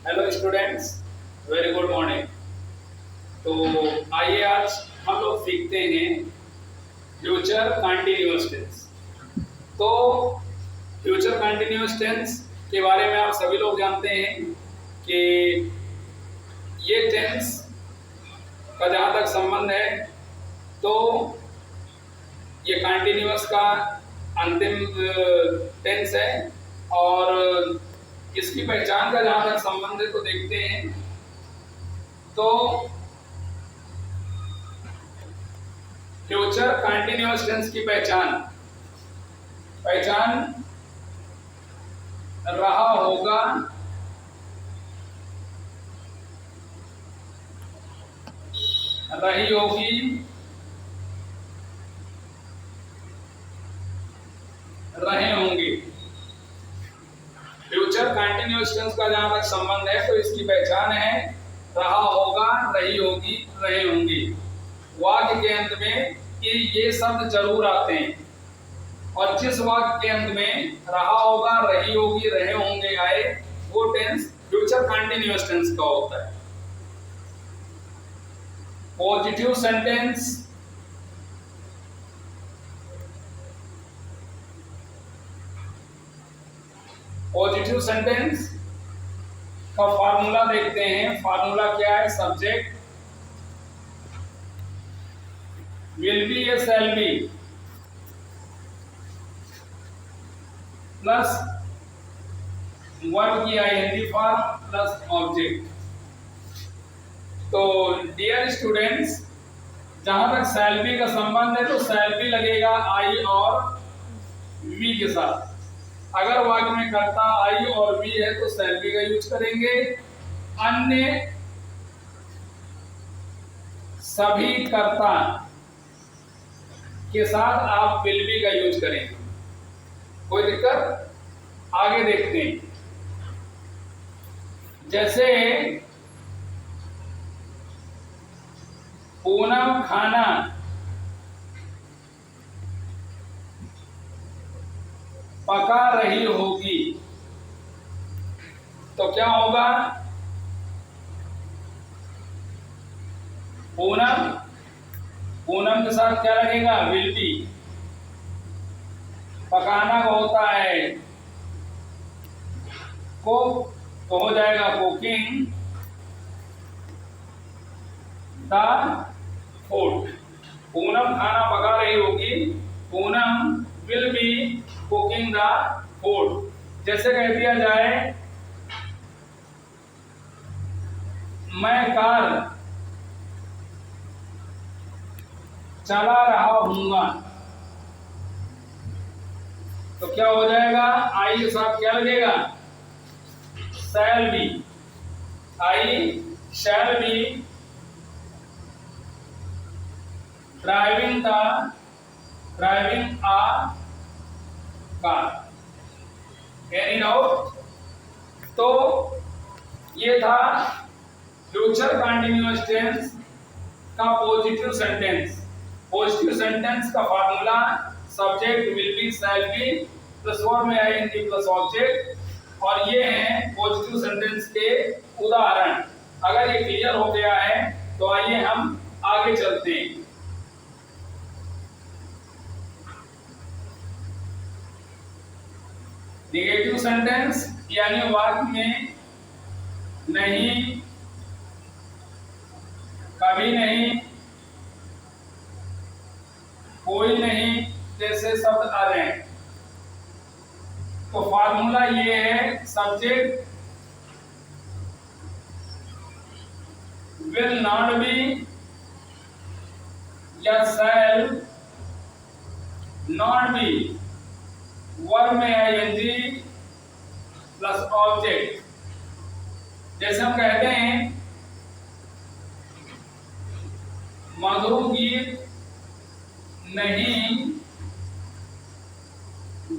Hello students, very good morning. तो आइए आज हम लोग सीखते हैं फ्यूचर कंटिन्यूअस टेंस। तो फ्यूचर कंटिन्यूअस टेंस के बारे में आप सभी लोग जानते हैं कि ये टेंस का जहाँ तक संबंध है तो ये कंटिन्यूअस का अंतिम टेंस है और इसकी पहचान का जहाँ तक संबंध है तो देखते हैं। तो फ्यूचर कंटिन्यूअस टेंस की पहचान रहा होगा, रही होगी, रहे होंगे। फ्यूचर कंटिन्यूअस टेंस का जहां तक संबंध है तो इसकी पहचान है रहा होगा, रही होगी, रहे होंगे। वाक्य के अंत में ये शब्द जरूर आते हैं और जिस वाक्य के अंत में रहा होगा, रही होगी, रहे होंगे आए वो टेंस फ्यूचर कंटिन्यूअस टेंस का होता है। पॉजिटिव सेंटेंस, पॉजिटिव सेंटेंस का फार्मूला देखते हैं। फार्मूला क्या है? सब्जेक्ट विल बी या शैल बी प्लस वर्ब की आईएनजी फॉर्म प्लस ऑब्जेक्ट। तो डियर स्टूडेंट्स, जहां तक शैल बी का संबंध है तो शैल बी लगेगा आई और वी के साथ। अगर वाक्य में कर्ता आई और वी है तो शैल बी का यूज करेंगे। अन्य सभी कर्ता के साथ आप विल बी का यूज करेंगे। कोई दिक्कत? आगे देखते हैं। जैसे पूनम खाना पका रही होगी तो क्या होगा? पूनम के साथ क्या लगेगा? Will be. पकाना का होता है कुक तो हो जाएगा कुकिंग द फूड। पूनम खाना पका रही होगी, Poonam will be cooking the food. जैसे कह दिया जाए मैं कार चला रहा हूंगा तो क्या हो जाएगा? आई के साथ क्या लगेगा? Shall be. I shall be driving a car. Any doubt? तो ये था फ्यूचर कंटिन्यूअस टेंस का पॉजिटिव सेंटेंस। पॉजिटिव सेंटेंस का formula subject will be, shall be plus verb में आईएनजी प्लस ऑब्जेक्ट। और ये हैं पॉजिटिव सेंटेंस के उदाहरण। अगर ये क्लियर हो गया है तो आइए हम आगे चलते हैं। नेगेटिव सेंटेंस यानी वाक्य में नहीं, कभी नहीं, कोई नहीं जैसे शब्द आ रहे हैं तो फार्मूला ये है सब्जेक्ट विल नॉट बी या शैल नॉट बी, वर्ब में आईएनजी प्लस ऑब्जेक्ट। जैसे हम कहते हैं मधु गीत नहीं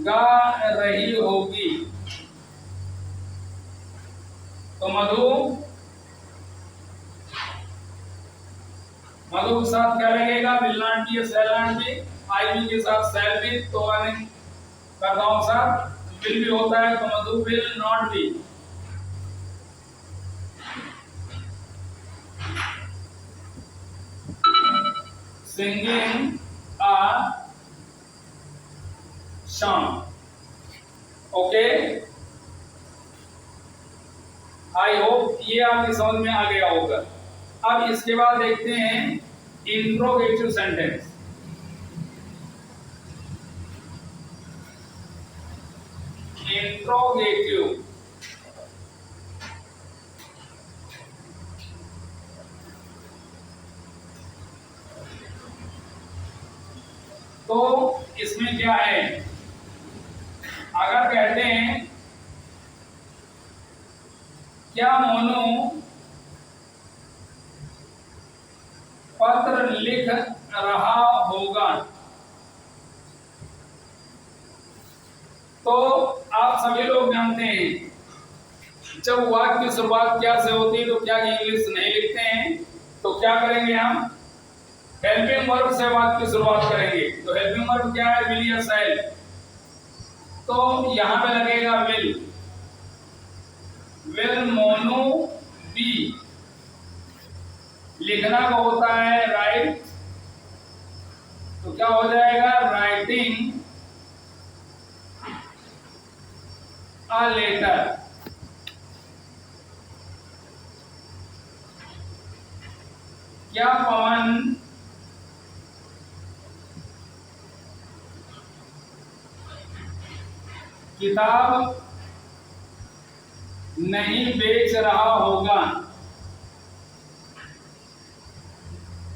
गा रही होगी तो मधु के साथ क्या लगेगा? विल नॉट बी या shall not be. I be के साथ शैल बी तो कर्ताओं के साथ विल बी होता है तो Madhu will not be. singing a song. Okay, I hope ये आपकी समझ में आ गया होगा। अब इसके बाद देखते हैं इंट्रोगेटिव सेंटेंस। इंट्रोगेटिव तो इसमें क्या है, अगर कहते हैं क्या मोनू पत्र लिख रहा होगा, तो आप सभी लोग जानते हैं जब वाक्य की शुरुआत क्या से होती है तो क्या इंग्लिश नहीं लिखते हैं, तो क्या करेंगे हम हेल्पिंग वर्ब से वाक्य की शुरुआत करेंगे। तो हेल्पिंग वर्ब क्या है, विल या शैल। तो यहां पे लगेगा विल मोनू बी, लिखना का होता है राइट, तो क्या हो जाएगा राइटिंग अ लेटर। क्या पवन किताब नहीं बेच रहा होगा।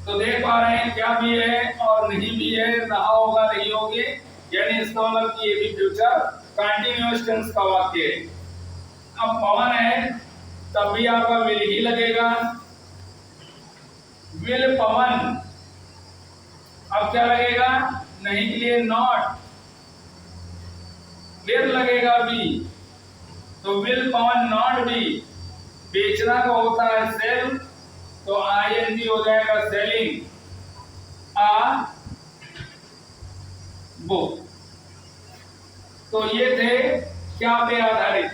तो देख पा रहे हैं क्या भी है और नहीं भी है, रहा होगा नहीं होगे, यानी इसका मतलब कि ये भी फ्यूचर कंटीन्यूअस टेंस का वाक्य है। अब पवन है तब भी आपका विल ही लगेगा, विल पवन। अब क्या लगेगा, नहीं के लिए नॉट, फिर लगेगा बी, तो विल पवन नॉट बी। बेचना का होता है सेल, तो आईएनजी हो जाएगा सेलिंग आ बुक। तो ये थे क्या पे आधारित।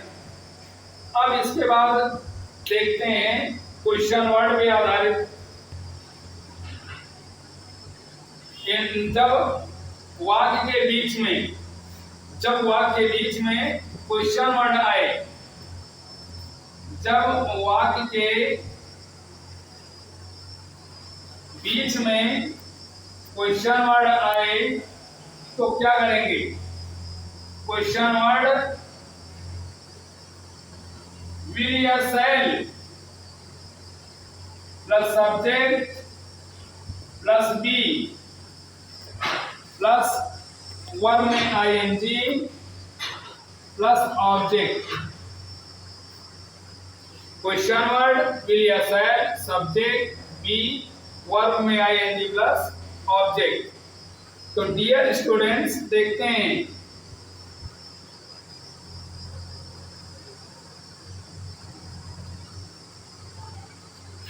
अब इसके बाद देखते हैं क्वेश्चन वर्ड पे आधारित। जब वाक्य के बीच में क्वेश्चन वर्ड आए, जब वाक्य के बीच में क्वेश्चन वर्ड आए तो क्या करेंगे, क्वेश्चन वर्ड विल या shall plus subject plus be plus verb में ING plus object. Question word will या शैल, सब्जेक्ट बी, वर्ब में आईएनजी प्लस ऑब्जेक्ट। तो डियर स्टूडेंट्स देखते हैं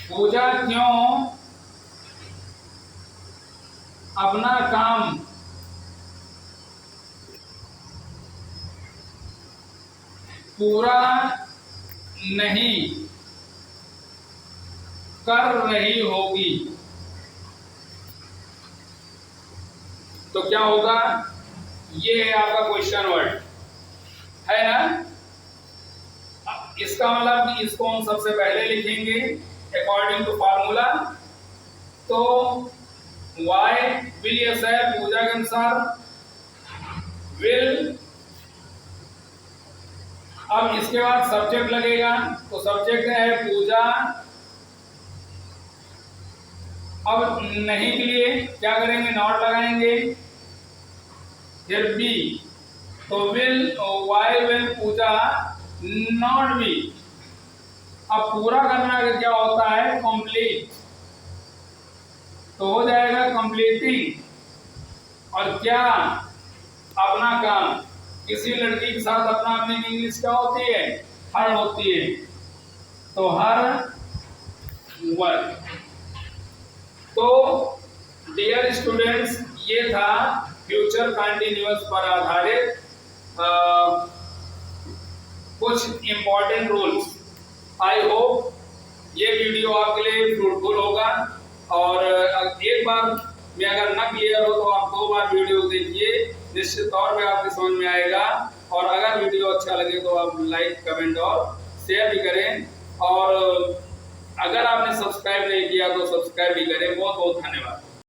पूजा क्यों अपना काम पूरा नहीं कर रही होगी। तो क्या होगा, ये है आपका क्वेश्चन वर्ड, है ना। इसका मतलब इसको हम सबसे पहले लिखेंगे अकॉर्डिंग टू फार्मूला। तो वाई विल या शैल पूजा के अनुसार, विल। अब इसके बाद सब्जेक्ट लगेगा, तो सब्जेक्ट है पूजा। अब नहीं के लिए क्या करेंगे, नॉट लगाएंगे, फिर बी, तो will Y will Pooja not be. अब पूरा करना क्या होता है, कंप्लीट, तो हो जाएगा कंप्लीटिंग। और क्या, अपना काम। किसी लड़की के साथ अपना अपनी इंग्लिश क्या होती है, हर होती है, तो हर वर्क। तो डियर स्टूडेंट्स, ये था फ्यूचर कंटिन्यूअस पर आधारित कुछ इंपॉर्टेंट रूल्स। आई होप ये वीडियो आपके लिए फ्रूटफुल होगा। और एक बार में अगर ना क्लियर हो तो आप 2 बार वीडियो देखिए, निश्चित तौर पे आपके समझ में आएगा। और अगर वीडियो अच्छा लगे तो आप लाइक, कमेंट और शेयर भी करें। और अगर आपने सब्सक्राइब नहीं किया तो सब्सक्राइब भी करें। बहुत बहुत धन्यवाद।